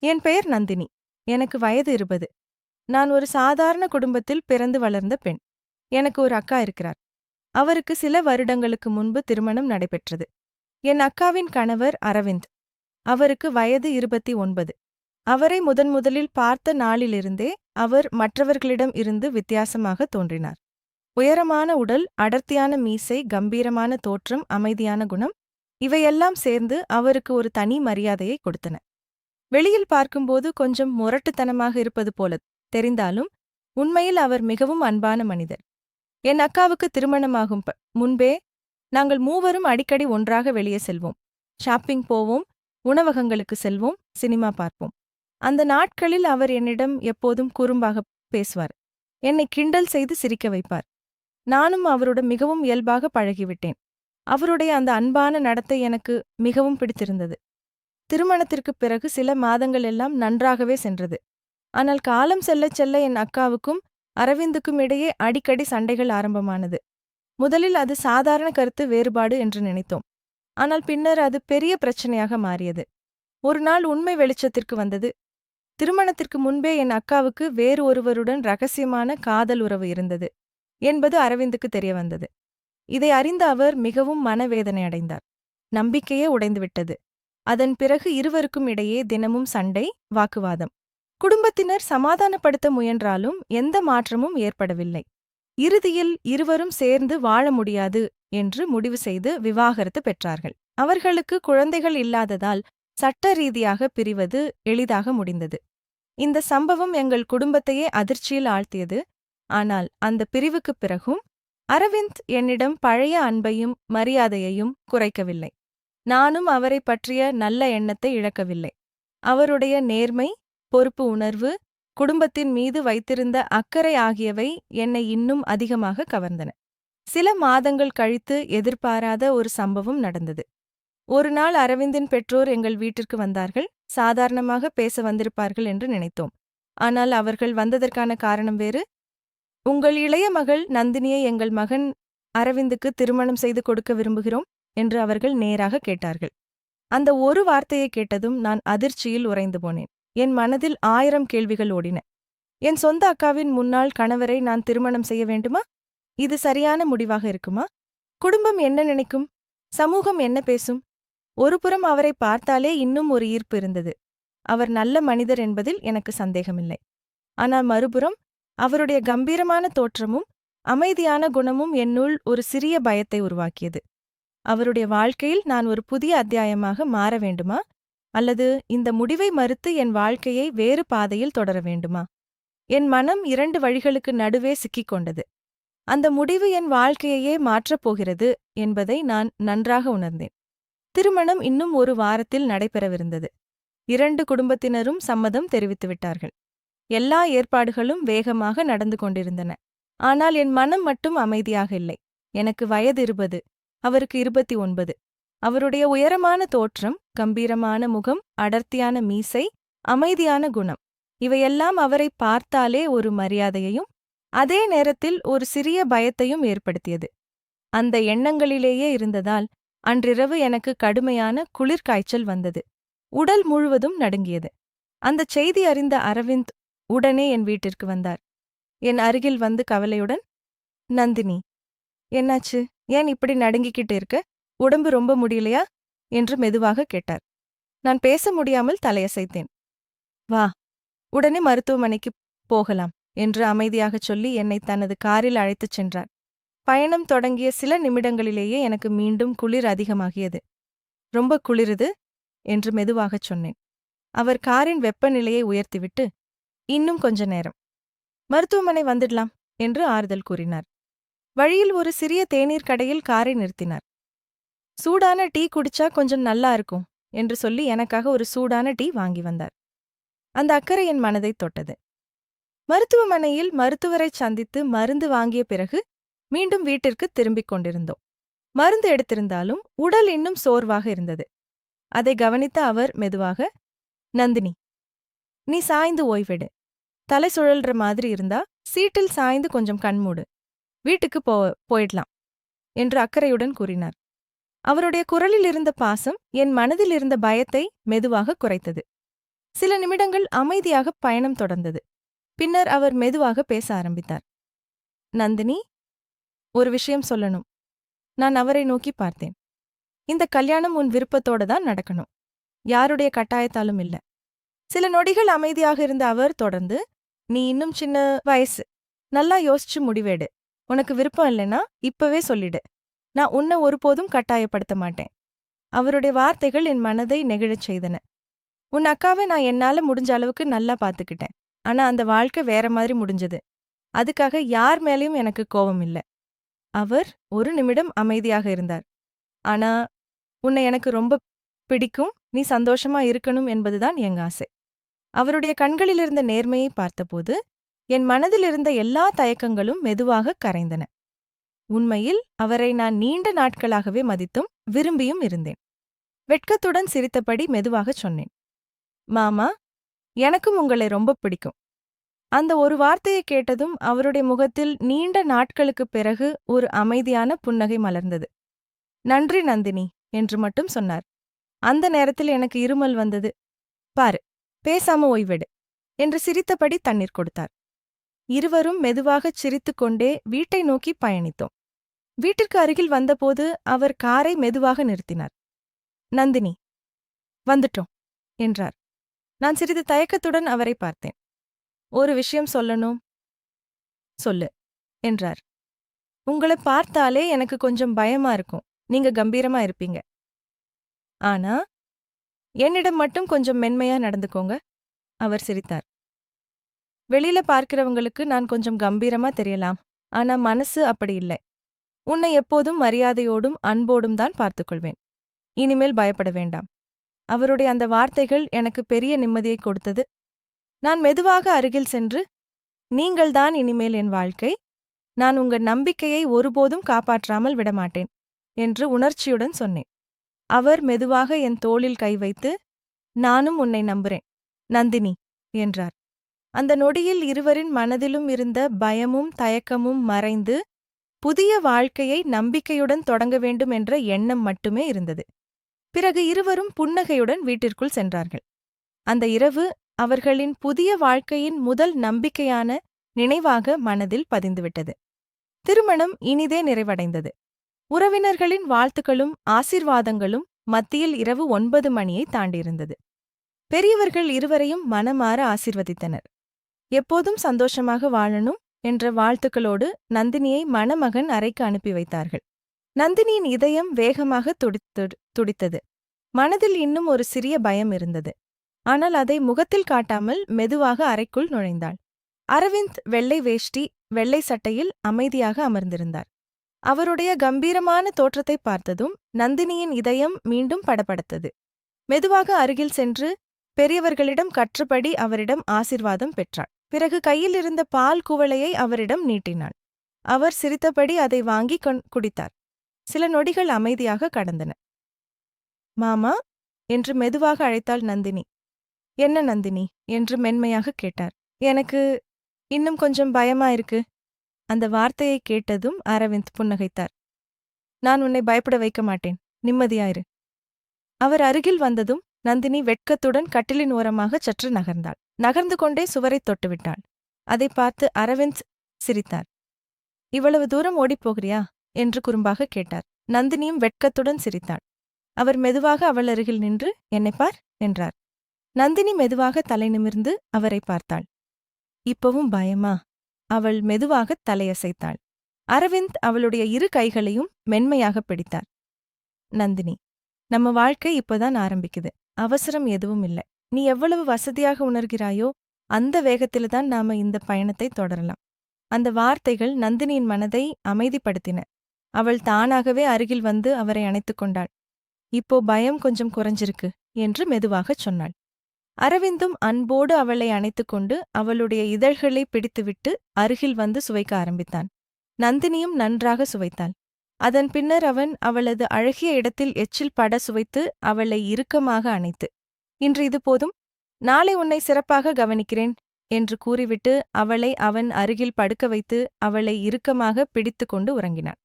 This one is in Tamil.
என் பெயர் நந்தினி. எனக்கு வயது 20. நான் ஒரு சாதாரண குடும்பத்தில் பிறந்து வளர்ந்த பெண். எனக்கு ஒரு அக்கா இருக்கிறார். அவருக்கு சில வருடங்களுக்கு முன்பு திருமணம் நடைபெற்றது. என் அக்காவின் கணவர் அரவிந்த். அவருக்கு வயது 29. அவரை முதன்முதலில் பார்த்த நாளிலிருந்தே அவர் மற்றவர்களிடம் இருந்து வித்தியாசமாக தோன்றினார். உயரமான உடல், அடர்த்தியான மீசை, கம்பீரமான தோற்றம், அமைதியான குணம், இவையெல்லாம் சேர்ந்து அவருக்கு ஒரு தனி மரியாதையை கொடுத்தன. வெளியில் பார்க்கும்போது கொஞ்சம் முரட்டுத்தனமாக இருப்பது போல தெரிந்தாலும் உண்மையில் அவர் மிகவும் அன்பான மனிதர். என் அக்காவுக்கு திருமணமாகும் முன்பே நாங்கள் மூவரும் அடிக்கடி ஒன்றாக வெளியே செல்வோம். ஷாப்பிங் போவோம், உணவகங்களுக்கு செல்வோம், சினிமா பார்ப்போம். அந்த நாட்களில் அவர் என்னிடம் எப்போதும் குறும்பாக பேசுவார். என்னை கிண்டல் செய்து சிரிக்க வைப்பார். நானும் அவருடன் மிகவும் இயல்பாக பழகிவிட்டேன். அவருடைய அந்த அன்பான நடத்தை எனக்கு மிகவும் பிடித்திருந்தது. திருமணத்திற்குப் பிறகு சில மாதங்கள் எல்லாம் நன்றாகவே சென்றது. ஆனால் காலம் செல்லச் செல்ல என் அக்காவுக்கும் அரவிந்துக்கும் இடையே அடிக்கடி சண்டைகள் ஆரம்பமானது. முதலில் அது சாதாரண கருத்து வேறுபாடு என்று நினைத்தோம். ஆனால் பின்னர் அது பெரிய பிரச்சனையாக மாறியது. ஒரு நாள் உண்மை வெளிச்சத்திற்கு வந்தது. திருமணத்திற்கு முன்பே என் அக்காவுக்கு வேறு ஒருவருடன் ரகசியமான காதல் உறவு இருந்தது என்பது அரவிந்துக்கு தெரிய வந்தது. இதை அறிந்த அவர் மிகவும் மனவேதனை அடைந்தார். நம்பிக்கையே உடைந்துவிட்டது. அதன் பிறகு இருவருக்கும் இடையே தினமும் சண்டை, வாக்குவாதம். குடும்பத்தினர் சமாதானப்படுத்த முயன்றாலும் எந்த மாற்றமும் ஏற்படவில்லை. இறுதியில் இருவரும் சேர்ந்து வாழ முடியாது என்று முடிவு செய்து விவாகரத்து பெற்றார்கள். அவர்களுக்கு குழந்தைகள் இல்லாததால் சட்ட ரீதியாக பிரிவது எளிதாக முடிந்தது. இந்த சம்பவம் எங்கள் குடும்பத்தையே அதிர்ச்சியில் ஆழ்த்தியது. ஆனால் அந்த பிரிவுக்குப் பிறகும் அரவிந்த் என்னிடம் பழைய அன்பையும் மரியாதையையும் குறைக்கவில்லை. நானும் அவரை பற்றிய நல்ல எண்ணத்தை இழக்கவில்லை. அவருடைய நேர்மை, பொறுப்பு உணர்வு, குடும்பத்தின் மீது வைத்திருந்த அக்கறை ஆகியவை என்னை இன்னும் அதிகமாக கவர்ந்தன. சில மாதங்கள் கழித்து எதிர்பாராத ஒரு சம்பவம் நடந்தது. ஒரு நாள் அரவிந்தின் பெற்றோர் எங்கள் வீட்டிற்கு வந்தார்கள். சாதாரணமாக பேச வந்திருப்பார்கள் என்று நினைத்தோம். ஆனால் அவர்கள் வந்ததற்கான காரணம் வேறு. உங்கள் இளைய மகள் நந்தினியை எங்கள் மகன் அரவிந்துக்கு திருமணம் செய்து கொடுக்க விரும்புகிறோம் என்று அவர்கள் நேராக கேட்டார்கள். அந்த ஒரு வார்த்தையை கேட்டதும் நான் அதிர்ச்சியில் உறைந்து போனேன். என் மனதில் 1000 கேள்விகள் ஓடின. என் சொந்த அக்காவின் முன்னாள் கணவரை நான் திருமணம் செய்ய வேண்டுமா? இது சரியான முடிவாக இருக்குமா? குடும்பம் என்ன நினைக்கும்? சமூகம் என்ன பேசும்? ஒருபுறம் அவரை பார்த்தாலே இன்னும் ஒரு ஈர்ப்பு இருந்தது. அவர் நல்ல மனிதர் என்பதில் எனக்கு சந்தேகமில்லை. ஆனால் மறுபுறம் அவருடைய கம்பீரமான தோற்றமும் அமைதியான குணமும் என்னுள் ஒரு சிறிய பயத்தை உருவாக்கியது. அவருடைய வாழ்க்கையில் நான் ஒரு புதிய அத்தியாயமாக மாற வேண்டுமா? அல்லது இந்த முடிவை மறுத்து என் வாழ்க்கையை வேறு பாதையில் தொடர வேண்டுமா? என் மனம் 2 வழிகளுக்கு நடுவே சிக்கிக் கொண்டது. அந்த முடிவு என் வாழ்க்கையையே மாற்றப் போகிறது என்பதை நான் நன்றாக உணர்ந்தேன். திருமணம் இன்னும் ஒரு வாரத்தில் நடைபெறவிருந்தது. 2 குடும்பத்தினரும் சம்மதம் தெரிவித்துவிட்டார்கள். எல்லா ஏற்பாடுகளும் வேகமாக நடந்து கொண்டிருந்தன. ஆனால் என் மனம் மட்டும் அமைதியாக இல்லை. எனக்கு வயது 20, அவருக்கு 29. அவருடைய உயரமான தோற்றம், கம்பீரமான முகம், அடர்த்தியான மீசை, அமைதியான குணம், இவையெல்லாம் அவரை பார்த்தாலே ஒரு மரியாதையையும் அதே நேரத்தில் ஒரு சிறிய பயத்தையும் ஏற்படுத்தியது. அந்த எண்ணங்களிலேயே இருந்ததால் அன்றிரவு எனக்கு கடுமையான குளிர்காய்ச்சல் வந்தது. உடல் முழுவதும் நடுங்கியது. அந்தச் செய்தி அறிந்த அரவிந்த் உடனே என் வீட்டிற்கு வந்தார். என் அருகில் வந்து கவலையுடன், நந்தினி, என்னாச்சு? ஏன் இப்படி நடுங்கிக்கிட்டு இருக்க? உடம்பு ரொம்ப முடியலையா என்று மெதுவாக கேட்டார். நான் பேச முடியாமல் தலையசைத்தேன். வா, உடனே மருத்துவமனைக்கு போகலாம் என்று அமைதியாகச் சொல்லி என்னை தனது காரில் அழைத்துச் சென்றார். பயணம் தொடங்கிய சில நிமிடங்களிலேயே எனக்கு மீண்டும் குளிர் அதிகமாகியது. ரொம்ப குளிருது என்று மெதுவாகச் சொன்னேன். அவர் காரின் வெப்பநிலையை உயர்த்திவிட்டு, இன்னும் கொஞ்ச நேரம், மருத்துவமனை வந்துடலாம் என்று ஆறுதல் கூறினார். வழியில் ஒரு சிறிய தேநீர் கடையில் காரை நிறுத்தினார். சூடான டீ குடிச்சா கொஞ்சம் நல்லா இருக்கும் என்று சொல்லி எனக்காக ஒரு சூடான டீ வாங்கி வந்தார். அந்த அக்கறை என் மனதைத் தொட்டது. மருத்துவமனையில் மருத்துவரைச் சந்தித்து மருந்து வாங்கிய பிறகு மீண்டும் வீட்டிற்கு திரும்பிக் கொண்டிருந்தோம். மருந்து எடுத்திருந்தாலும் உடல் இன்னும் சோர்வாக இருந்தது. அதை கவனித்த அவர் மெதுவாக, நந்தினி, நீ சாய்ந்து ஓய்வெடு. தலை சுழல்ற மாதிரி இருந்தா சீட்டில் சாய்ந்து கொஞ்சம் கண்மூடு. வீட்டுக்கு போயிடலாம் என்று அக்கறையுடன் கூறினார். அவருடைய குரலில் இருந்த பாசம் என் மனதில் இருந்த பயத்தை மெதுவாக குறைத்தது. சில நிமிடங்கள் அமைதியாக பயணம் தொடர்ந்தது. பின்னர் அவர் மெதுவாக பேச ஆரம்பித்தார். நந்தினி, ஒரு விஷயம் சொல்லணும். நான் அவரை நோக்கி பார்த்தேன். இந்த கல்யாணம் உன் விருப்பத்தோட தான் நடக்கணும். யாருடைய கட்டாயத்தாலும் இல்ல. சில நொடிகள் அமைதியாக இருந்த அவர் தொடர்ந்து, நீ இன்னும் சின்ன வயசு. நல்லா யோசிச்சு முடிவெடு. உனக்கு விருப்பம் இல்லைன்னா இப்பவே சொல்லிடு. நான் உன்னை ஒருபோதும் கட்டாயப்படுத்த மாட்டேன். அவருடைய வார்த்தைகள் என் மனதை நெகிழச் செய்தன. உன் அக்காவை நான் என்னால முடிஞ்ச அளவுக்கு நல்லா பாத்துக்கிட்டேன். ஆனா அந்த வாழ்க்கை வேற மாதிரி முடிஞ்சது. அதுக்காக யார் மேலயும் எனக்கு கோபம் இல்ல. அவர் ஒரு நிமிடம் அமைதியாக இருந்தார். ஆனா உன்னை எனக்கு ரொம்ப பிடிக்கும், நீ சந்தோஷமா இருக்கணும் என்பதுதான் எங்க ஆசை. அவருடைய கண்களிலிருந்த நேர்மையை பார்த்தபோது என் மனதிலிருந்த எல்லா தயக்கங்களும் மெதுவாக கரைந்தன. உண்மையில் அவரை நான் நீண்ட நாட்களாகவே மதித்தும் விரும்பியும் இருந்தேன். வெட்கத்துடன் சிரித்தபடி மெதுவாகச் சொன்னேன். மாமா, எனக்கும் உங்களை ரொம்ப பிடிக்கும். அந்த ஒரு வார்த்தையை கேட்டதும் அவருடைய முகத்தில் நீண்ட நாட்களுக்குப் பிறகு ஒரு அமைதியான புன்னகை மலர்ந்தது. நன்றி நந்தினி என்று மட்டும் சொன்னார். அந்த நேரத்தில் எனக்கு இருமல் வந்தது. பாரு, பேசாம ஓய்வெடு என்று சிரித்தபடி தண்ணீர் கொடுத்தார். இருவரும் மெதுவாகச் சிரித்துக்கொண்டே வீட்டை நோக்கி பயணித்தோம். வீட்டிற்கு அருகில் வந்தபோது அவர் காரை மெதுவாக நிறுத்தினார். நந்தினி, வந்துட்டோம் என்றார். நான் சிறிது தயக்கத்துடன் அவரை பார்த்தேன். ஒரு விஷயம் சொல்லணும். சொல்லு என்றார். உங்களை பார்த்தாலே எனக்கு கொஞ்சம் பயமா இருக்கும். நீங்க கம்பீரமா இருப்பீங்க. ஆனா என்னிடம் மட்டும் கொஞ்சம் மென்மையா நடந்துக்கோங்க. அவர் சிரித்தார். வெளியில பார்க்கிறவங்களுக்கு நான் கொஞ்சம் கம்பீரமா தெரியலாம். ஆனா மனசு அப்படி இல்லை. உன்னை எப்போதும் மரியாதையோடும் அன்போடும் தான் பார்த்துக்கொள்வேன். இனிமேல் பயப்பட வேண்டாம். அவருடைய அந்த வார்த்தைகள் எனக்கு பெரிய நிம்மதியை கொடுத்தது. நான் மெதுவாக அருகில் சென்று, நீங்கள்தான் இனிமேல் என் வாழ்க்கை. நான் உங்க நம்பிக்கையை ஒருபோதும் காப்பாற்றாமல் விடமாட்டேன் என்று உணர்ச்சியுடன் சொன்னேன். அவர் மெதுவாக என் தோளில் கை வைத்து, நானும் உன்னை நம்புறேன் நந்தினி என்றார். அந்த நொடியில் இருவரின் மனதிலும் இருந்த பயமும் தயக்கமும் மறைந்து புதிய வாழ்க்கையை நம்பிக்கையுடன் தொடங்க வேண்டும் என்ற எண்ணம் மட்டுமே இருந்தது. பிறகு இருவரும் புன்னகையுடன் வீட்டிற்குள் சென்றார்கள். அந்த இரவு அவர்களின் புதிய வாழ்க்கையின் முதல் நம்பிக்கையான நினைவாக மனதில் பதிந்துவிட்டது. திருமணம் இனிதே நிறைவடைந்தது. உறவினர்களின் வாழ்த்துக்களும் ஆசீர்வாதங்களும் மத்தியில் இரவு 9 மணியை தாண்டியிருந்தது. பெரியவர்கள் இருவரையும் மனமாற ஆசீர்வதித்தனர். எப்போதும் சந்தோஷமாக வாழணும் என்ற வாழ்த்துக்களோடு நந்தினியை மணமகன் அறைக்கு அனுப்பி வைத்தார்கள். நந்தினியின் இதயம் வேகமாக துடித்தது. மனதில் இன்னும் ஒரு சிறிய பயம் இருந்தது. ஆனால் அதை முகத்தில் காட்டாமல் மெதுவாக அறைக்குள் நுழைந்தாள். அரவிந்த் வெள்ளை வேஷ்டி, வெள்ளை சட்டையில் அமைதியாக அமர்ந்திருந்தார். அவருடைய கம்பீரமான தோற்றத்தை பார்த்ததும் நந்தினியின் இதயம் மீண்டும் படபடத்தது. மெதுவாக அருகில் சென்று பெரியவர்களிடம் கற்றபடி அவரிடம் ஆசீர்வாதம் பெற்றாள். பிறகு கையில் இருந்த பால் குவளையை அவரிடம் நீட்டினாள். அவர் சிரித்தபடி அதை வாங்கி குடித்தார். சில நொடிகள் அமைதியாக கடந்தன. மாமா என்று மெதுவாக அழைத்தாள் நந்தினி. என்ன நந்தினி என்று மென்மையாக கேட்டார். எனக்கு இன்னும் கொஞ்சம் பயமா இருக்கு. அந்த வார்த்தையை கேட்டதும் அரவிந்த் புன்னகைத்தார். நான் உன்னை பயப்பட வைக்க மாட்டேன். நிம்மதியாயிரு. அவர் அருகில் வந்ததும் நந்தினி வெட்கத்துடன் கட்டிலின் ஓரமாக சற்று நகர்ந்தாள். நகர்ந்து கொண்டே சுவரைத் தொட்டுவிட்டாள். அதை பார்த்து அரவிந்த் சிரித்தார். இவ்வளவு தூரம் ஓடிப்போகிறியா என்று குறும்பாக கேட்டார். நந்தினியும் வெட்கத்துடன் சிரித்தாள். அவர் மெதுவாக அவள் அருகில் நின்று, என்னை பார் என்றார். நந்தினி மெதுவாக தலை நிமிர்ந்து அவரை பார்த்தாள். இப்பவும் பயமா? அவள் மெதுவாக தலையசைத்தாள். அரவிந்த் அவளுடைய இரு கைகளையும் மென்மையாக பிடித்தார். நந்தினி, நம்ம வாழ்க்கை இப்பதான் ஆரம்பிக்குது. அவசரம் எதுவும் இல்லை. நீ எவ்வளவு வசதியாக உணர்கிறாயோ அந்த வேகத்தில்தான் நாம இந்த பயணத்தை தொடரலாம். அந்த வார்த்தைகள் நந்தினியின் மனதை அமைதிப்படுத்தின. அவள் தானாகவே அருகில் வந்து அவரை அணைத்துக் கொண்டாள். இப்போ பயம் கொஞ்சம் குறைஞ்சிருக்கு என்று மெதுவாகச் சொன்னாள். அரவிந்தும் அன்போடு அவளை அணைத்துக்கொண்டு அவளுடைய இதழ்களை பிடித்துவிட்டு அருகில் வந்து சுவைக்க ஆரம்பித்தான். நந்தினியும் நன்றாக சுவைத்தாள். அதன் பின்னர் அவன் அவளது அழகிய இடத்தில் எச்சில் பட சுவைத்து அவளை இறுக்கமாக அணைத்து, இன்று இது போதும், நாளை உன்னை சிறப்பாக கவனிக்கிறேன் என்று கூறிவிட்டு அவளை அவன் அருகில் படுக்க வைத்து அவளை இறுக்கமாக பிடித்து கொண்டு உறங்கினான்.